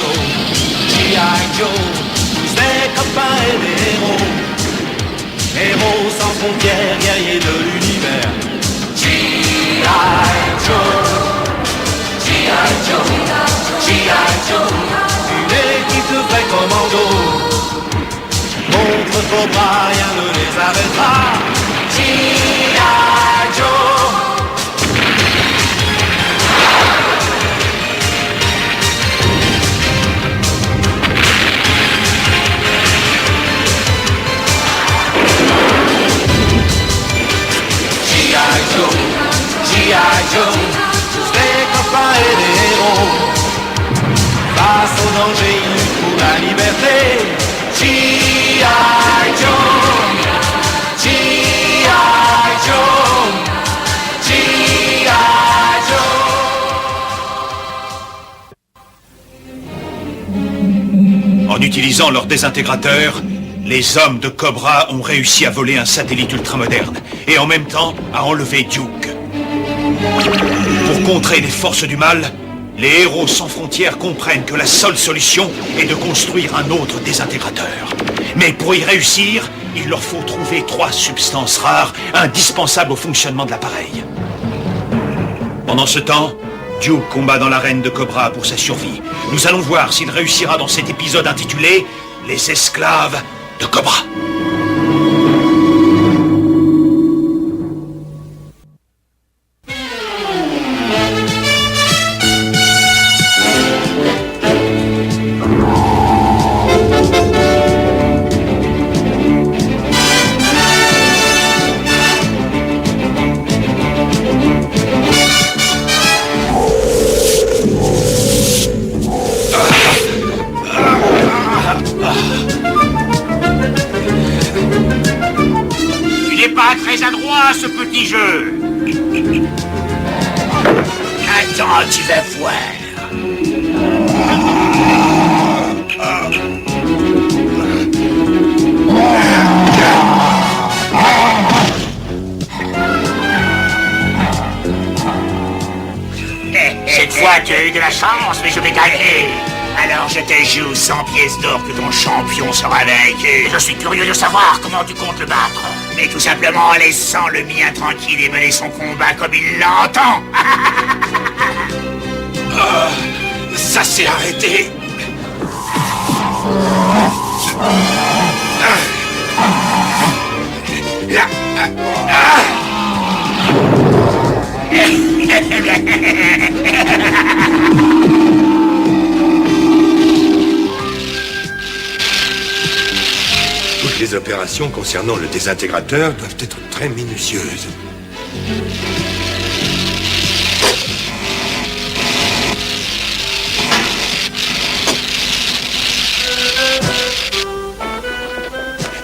Joe, G.I. Joe, tous les copains et les héros. Héros sans frontières, guerriers de l'univers. G.I. Joe, G.I. Joe, G.I. Joe, une équipe de vrais commandos. Contre Cobra, rien ne les arrêtera. G.I. Joe. G.I. Joe, G.I. Joe, tous les copains et les héros. Face au danger, ils luttent pour la liberté. G.I. Joe, G.I. Joe, G.I. Joe. En utilisant leur désintégrateur, les hommes de Cobra ont réussi à voler un satellite ultramoderne et en même temps à enlever Duke. Pour contrer les forces du mal, les héros sans frontières comprennent que la seule solution est de construire un autre désintégrateur. Mais pour y réussir, il leur faut trouver 3 substances rares indispensables au fonctionnement de l'appareil. Pendant ce temps, Duke combat dans l'arène de Cobra pour sa survie. Nous allons voir s'il réussira dans cet épisode intitulé « Les esclaves de Cobra ». Très adroit ce petit jeu. Attends, tu vas voir. Cette fois, tu as eu de la chance, mais je vais gagner. Alors je te joue 100 pièces d'or que ton champion sera vaincu. Je suis curieux de savoir comment tu comptes le battre. Mais tout simplement en laissant le mien tranquille et mener son combat comme il l'entend. Ça s'est arrêté. Toutes les opérations concernant le désintégrateur doivent être très minutieuses.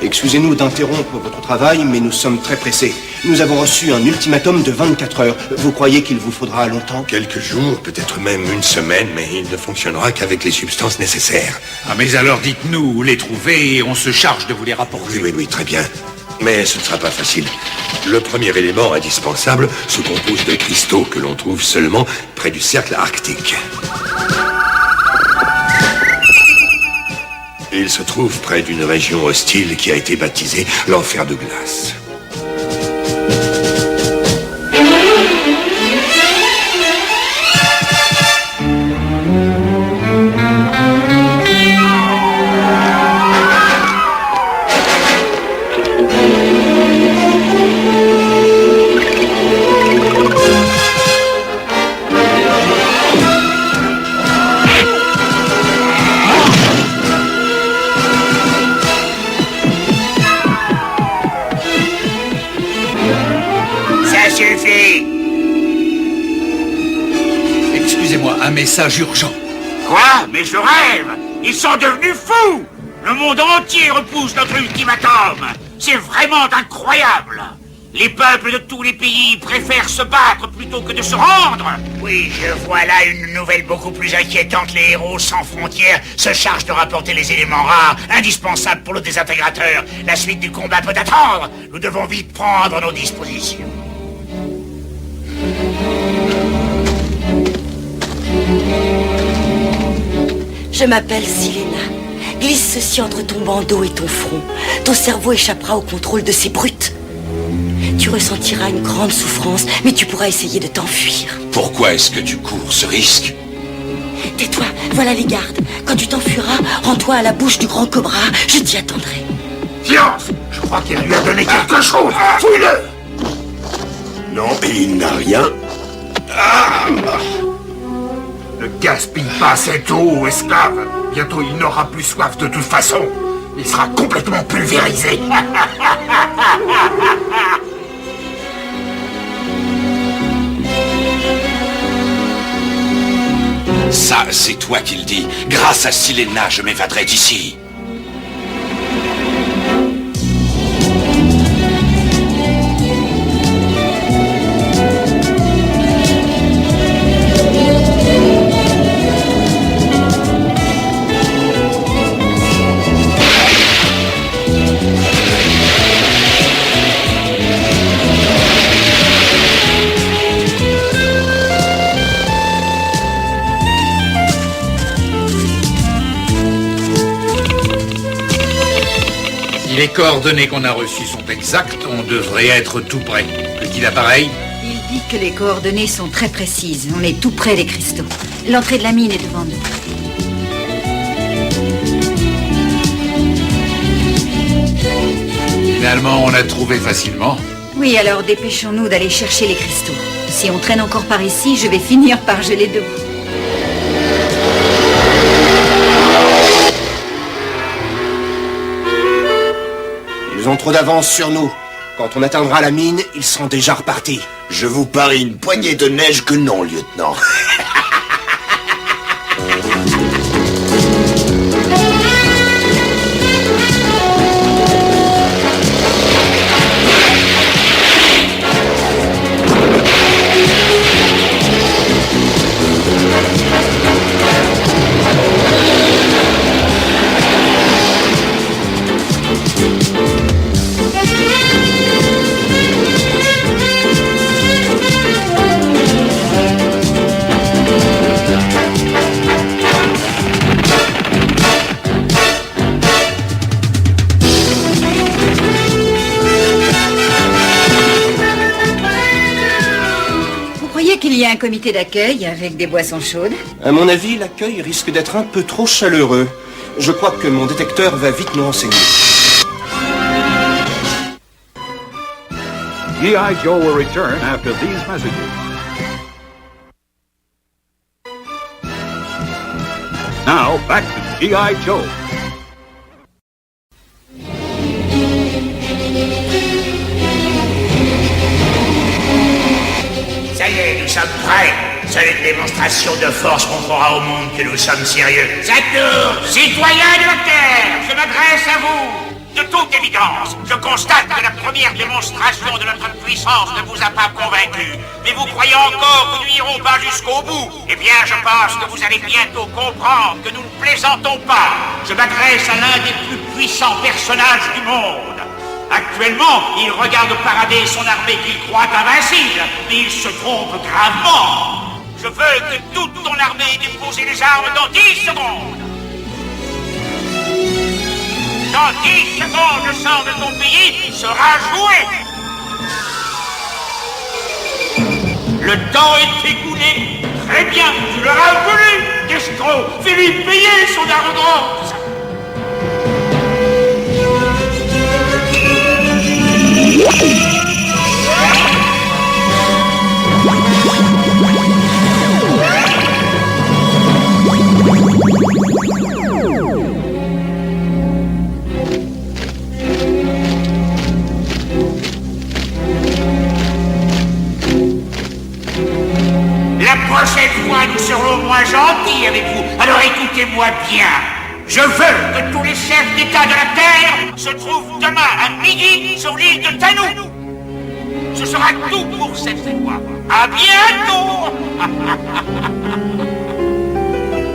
Excusez-nous d'interrompre votre travail, mais nous sommes très pressés. Nous avons reçu un ultimatum de 24 heures. Vous croyez qu'il vous faudra longtemps? Quelques jours, peut-être même une semaine, mais il ne fonctionnera qu'avec les substances nécessaires. Ah, mais alors dites-nous où les trouver et on se charge de vous les rapporter. Oui, très bien. Mais ce ne sera pas facile. Le premier élément indispensable se compose de cristaux que l'on trouve seulement près du cercle arctique. Il se trouve près d'une région hostile qui a été baptisée l'enfer de glace. Un message urgent. Quoi? Mais je rêve! Ils sont devenus fous! Le monde entier repousse notre ultimatum! C'est vraiment incroyable! Les peuples de tous les pays préfèrent se battre plutôt que de se rendre! Oui, je vois là une nouvelle beaucoup plus inquiétante. Les héros sans frontières se chargent de rapporter les éléments rares, indispensables pour le désintégrateur. La suite du combat peut attendre. Nous devons vite prendre nos dispositions. Je m'appelle Silena. Glisse ceci entre ton bandeau et ton front. Ton cerveau échappera au contrôle de ces brutes. Tu ressentiras une grande souffrance, mais tu pourras essayer de t'enfuir. Pourquoi est-ce que tu cours ce risque? Tais-toi, voilà les gardes. Quand tu t'enfuiras, rends-toi à la bouche du grand cobra. Je t'y attendrai. Silence! Je crois qu'il lui a donné quelque chose. Fouille-le! Non, il n'a rien. Ne gaspille pas cette eau, esclave. Bientôt, il n'aura plus soif de toute façon. Il sera complètement pulvérisé. Ça, c'est toi qui le dis. Grâce à Silena, je m'évaderai d'ici. Les coordonnées qu'on a reçues sont exactes, on devrait être tout près. Que dit l'appareil? Il dit que les coordonnées sont très précises. On est tout près des cristaux. L'entrée de la mine est devant nous. Finalement, on a trouvé facilement. Oui, alors dépêchons-nous d'aller chercher les cristaux. Si on traîne encore par ici, je vais finir par geler debout. Ils ont trop d'avance sur nous. Quand on atteindra la mine, ils seront déjà repartis. Je vous parie une poignée de neige que non, lieutenant. Qu'il y a un comité d'accueil avec des boissons chaudes. À mon avis, l'accueil risque d'être un peu trop chaleureux. Je crois que mon détecteur va vite nous renseigner. G.I. Joe will return after these messages. Now, back to G.I. Joe. Ça y est, nous sommes prêts. Seule une démonstration de force montrera au monde que nous sommes sérieux. Saturne, citoyens de la Terre, je m'adresse à vous. De toute évidence, je constate que la première démonstration de notre puissance ne vous a pas convaincu. Mais vous croyez encore que nous n'irons pas jusqu'au bout? Eh bien, je pense que vous allez bientôt comprendre que nous ne plaisantons pas. Je m'adresse à l'un des plus puissants personnages du monde. Actuellement, il regarde parader son armée qu'il croit invincible, mais il se trompe gravement. Je veux que toute ton armée dépose les armes dans 10 secondes. Dans 10 secondes, le sang de ton pays sera joué. Le temps est écoulé. Très bien, tu l'auras voulu. Destro, fais-lui payer son arrogance. La prochaine fois, nous serons moins gentils avec vous. Alors écoutez-moi bien. Je veux que tous les chefs d'État de la Terre se trouvent demain à midi sur l'île de Tanou. Ce sera tout pour cette fois. À bientôt.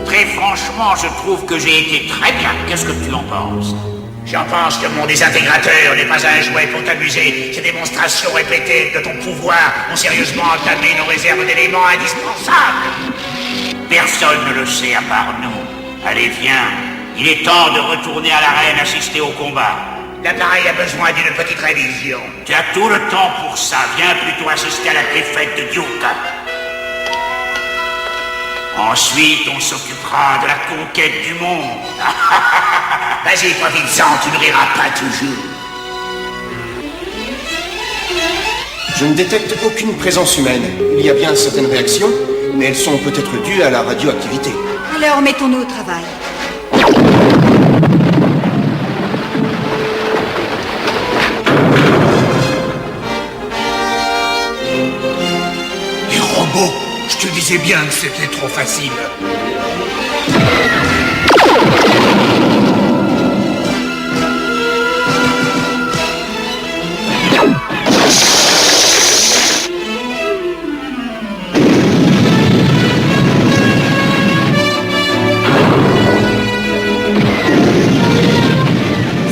Très franchement, je trouve que j'ai été très bien. Qu'est-ce que tu en penses? J'en pense que mon désintégrateur n'est pas un jouet pour t'amuser. Ces démonstrations répétées de ton pouvoir ont sérieusement entamé nos réserves d'éléments indispensables. Personne ne le sait à part nous. Allez, viens. Il est temps de retourner à l'arène assister au combat. L'appareil a besoin d'une petite révision. Tu as tout le temps pour ça. Viens plutôt assister à la défaite de Duke. Ensuite, on s'occupera de la conquête du monde. Vas-y, profite-en, tu ne riras pas toujours. Je ne détecte aucune présence humaine. Il y a bien certaines réactions, mais elles sont peut-être dues à la radioactivité. Alors mettons-nous au travail. Les robots, je te disais bien que c'était trop facile.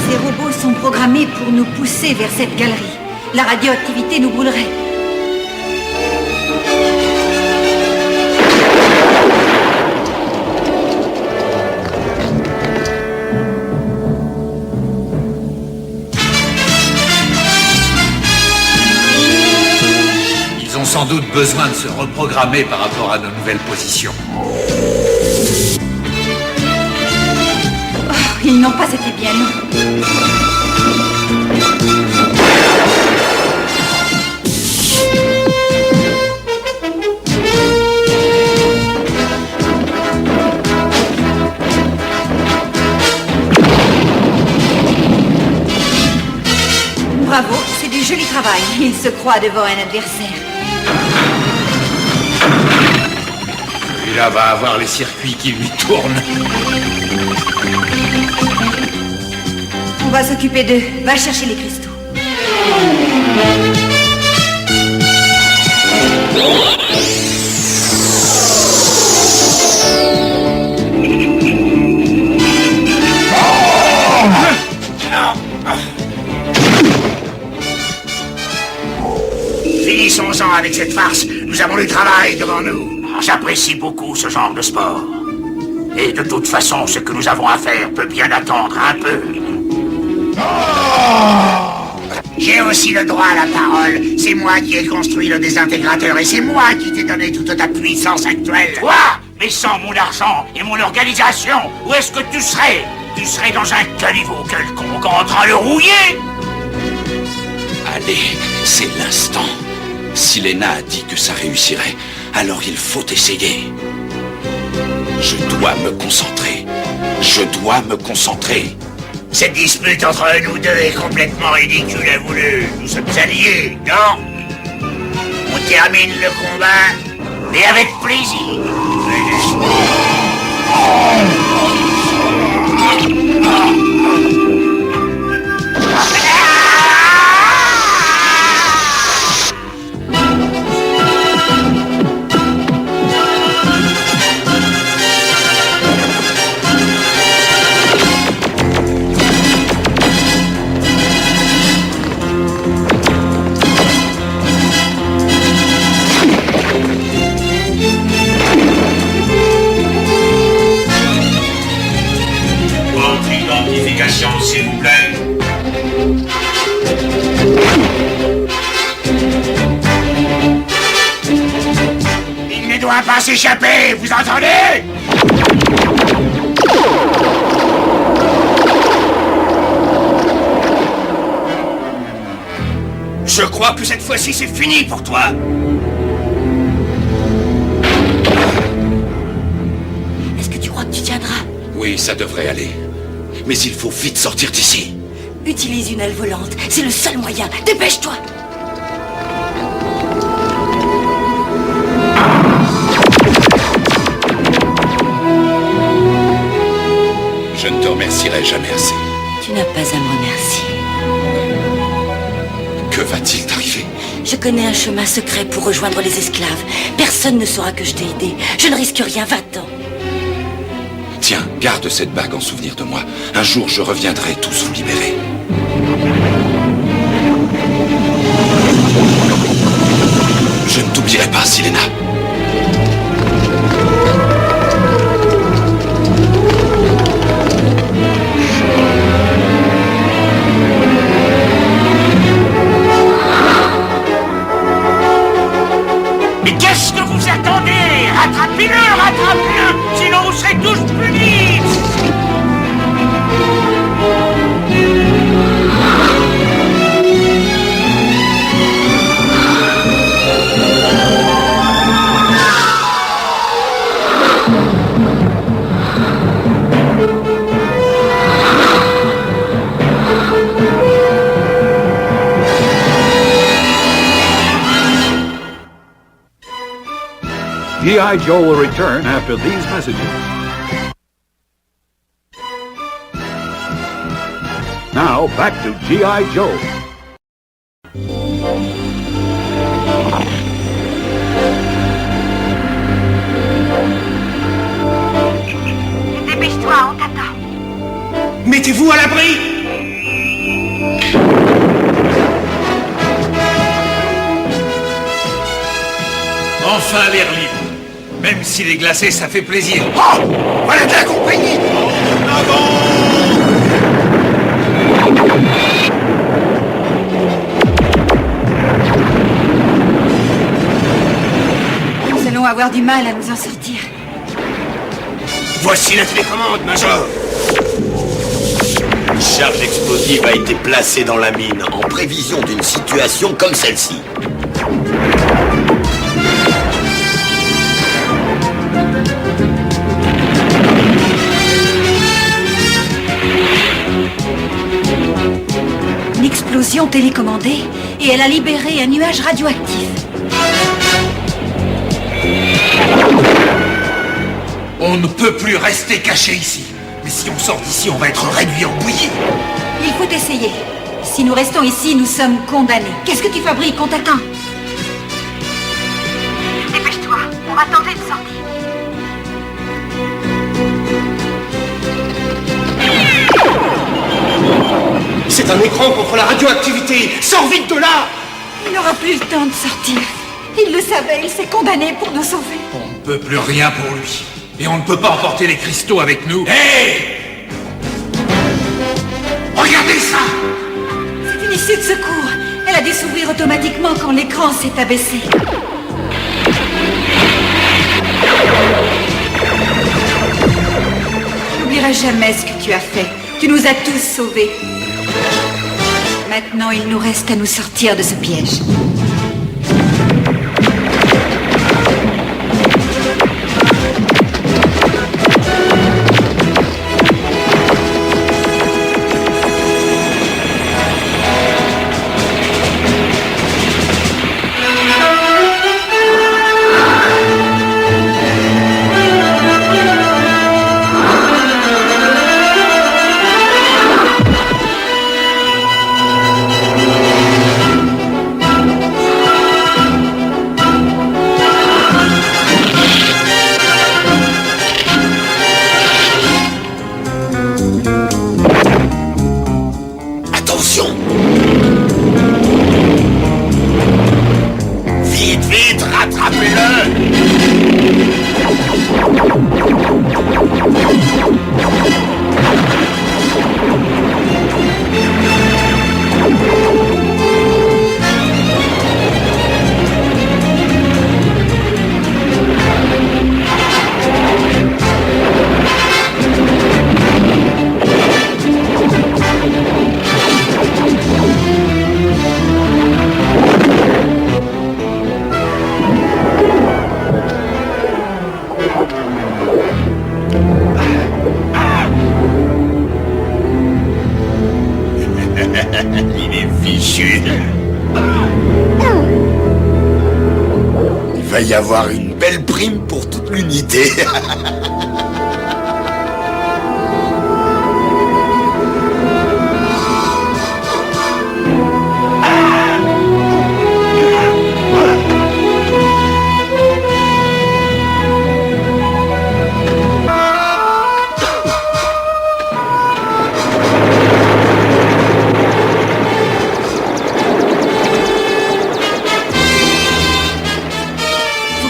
Ces robots sont programmés pour nous pousser vers cette galerie. La radioactivité nous brûlerait. Ils ont sans doute besoin de se reprogrammer par rapport à nos nouvelles positions. Oh, ils n'ont pas été bien longs. Bravo, c'est du joli travail. Il se croit devant un adversaire. Celui-là va avoir les circuits qui lui tournent. On va s'occuper d'eux. Va chercher les cristaux. Finissons-en avec cette farce. Nous avons du travail devant nous. J'apprécie beaucoup ce genre de sport. Et de toute façon, ce que nous avons à faire peut bien attendre un peu. J'ai aussi le droit à la parole. C'est moi qui ai construit le désintégrateur et c'est moi qui t'ai donné toute ta puissance actuelle. Quoi? Mais sans mon argent et mon organisation, où est-ce que tu serais? Tu serais dans un caniveau quelconque en train de le rouiller? Allez, c'est l'instant. Si Lena a dit que ça réussirait, alors il faut essayer. Je dois me concentrer. Je dois me concentrer. Cette dispute entre nous deux est complètement ridicule à voulu. Nous sommes alliés, non? On termine le combat, Et avec plaisir. Votre identification, s'il vous plaît. il ne doit pas s'échapper, vous entendez? Je crois que cette fois-ci, c'est fini pour toi. Est-ce que tu crois que tu tiendras? Oui, ça devrait aller. Mais il faut vite sortir d'ici. Utilise une aile volante. C'est le seul moyen. Dépêche-toi! Je ne te remercierai jamais assez. Tu n'as pas à me remercier. Que va-t-il t'arriver? Je connais un chemin secret pour rejoindre les esclaves. Personne ne saura que je t'ai aidé. Je ne risque rien, va-t'en. Tiens, garde cette bague en souvenir de moi. Un jour, je reviendrai tous vous libérer. Je ne t'oublierai pas, Silena. rattrapez-le, rattrapez-le, sinon vous serez tous punis. G.I. Joe will return after these messages. Now, back to G.I. Joe. Dépêche-toi, on t'attend. Mettez-vous à l'abri! Enfin l'air libre. Même s'il est glacé, ça fait plaisir. Oh! Voilà de la compagnie! En avant! Nous allons avoir du mal à nous en sortir. Voici la télécommande, Major. Une charge explosive a été placée dans la mine en prévision d'une situation comme celle-ci. Une explosion télécommandée et elle a libéré un nuage radioactif. On ne peut plus rester caché ici. Mais si on sort d'ici, on va être réduit en bouillie. Il faut essayer. Si nous restons ici, nous sommes condamnés. Qu'est-ce que tu fabriques? On t'attend. Dépêche-toi, on va tenter de sortir. C'est un écran contre la radioactivité. Sors vite de là! Il n'aura plus le temps de sortir. Il le savait, il s'est condamné pour nous sauver. On ne peut plus rien pour lui. Et on ne peut pas emporter les cristaux avec nous. Hé! Regardez ça. C'est une issue de secours. Elle a dû s'ouvrir automatiquement quand l'écran s'est abaissé. Je n'oublierai jamais ce que tu as fait. Tu nous as tous sauvés. Maintenant, il nous reste à nous sortir de ce piège. Il est fichu. Il va y avoir une belle prime pour toute l'unité.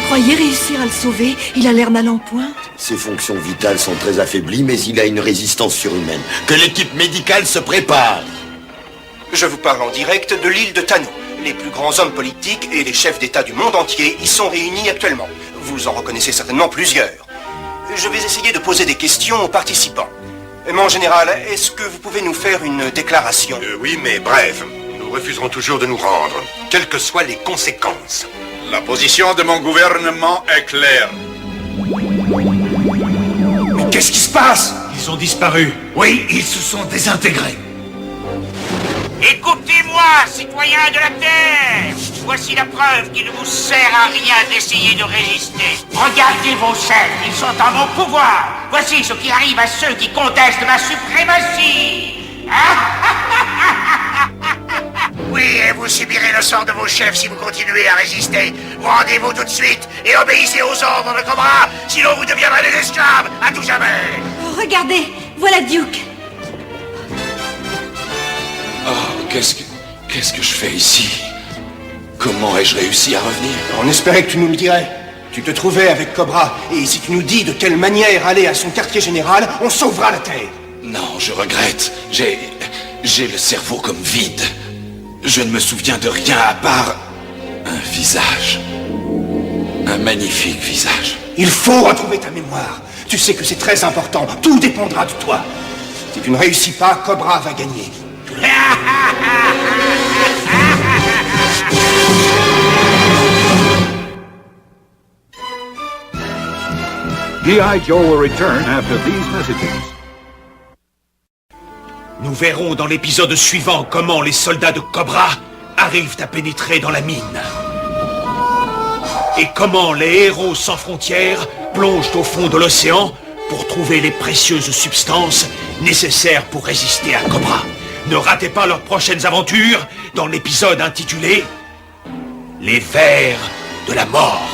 Croyez réussir à le sauver? Il a l'air mal en point. Ses fonctions vitales sont très affaiblies, mais il a une résistance surhumaine. Que l'équipe médicale se prépare. Je vous parle en direct de l'île de Tano. Les plus grands hommes politiques et les chefs d'État du monde entier y sont réunis actuellement. Vous en reconnaissez certainement plusieurs. Je vais essayer de poser des questions aux participants. Mon général, est-ce que vous pouvez nous faire une déclaration? Oui, mais bref. Nous refuserons toujours de nous rendre, quelles que soient les conséquences. La position de mon gouvernement est claire. Mais qu'est-ce qui se passe? Ils ont disparu. Oui, ils se sont désintégrés. Écoutez-moi, citoyens de la Terre! Voici la preuve qu'il ne vous sert à rien d'essayer de résister. Regardez vos chefs, ils sont en mon pouvoir. Voici ce qui arrive à ceux qui contestent ma suprématie. Oui, et vous subirez le sort de vos chefs si vous continuez à résister. Rendez-vous tout de suite et obéissez aux ordres de Cobra, sinon vous deviendrez des esclaves à tout jamais. Oh, regardez, voilà Duke. Oh, qu'est-ce que je fais ici? Comment ai-je réussi à revenir? On espérait que tu nous le dirais. Tu te trouvais avec Cobra, et si tu nous dis de quelle manière aller à son quartier général, on sauvera la Terre. Non, je regrette. J'ai le cerveau comme vide. Je ne me souviens de rien à part un visage. Un magnifique visage. Il faut retrouver ta mémoire. Tu sais que c'est très important. Tout dépendra de toi. Si tu ne réussis pas, Cobra va gagner. G.I. Joe will return after these messages. Nous verrons dans l'épisode suivant comment les soldats de Cobra arrivent à pénétrer dans la mine. Et comment les héros sans frontières plongent au fond de l'océan pour trouver les précieuses substances nécessaires pour résister à Cobra. Ne ratez pas leurs prochaines aventures dans l'épisode intitulé « Les vers de la mort ».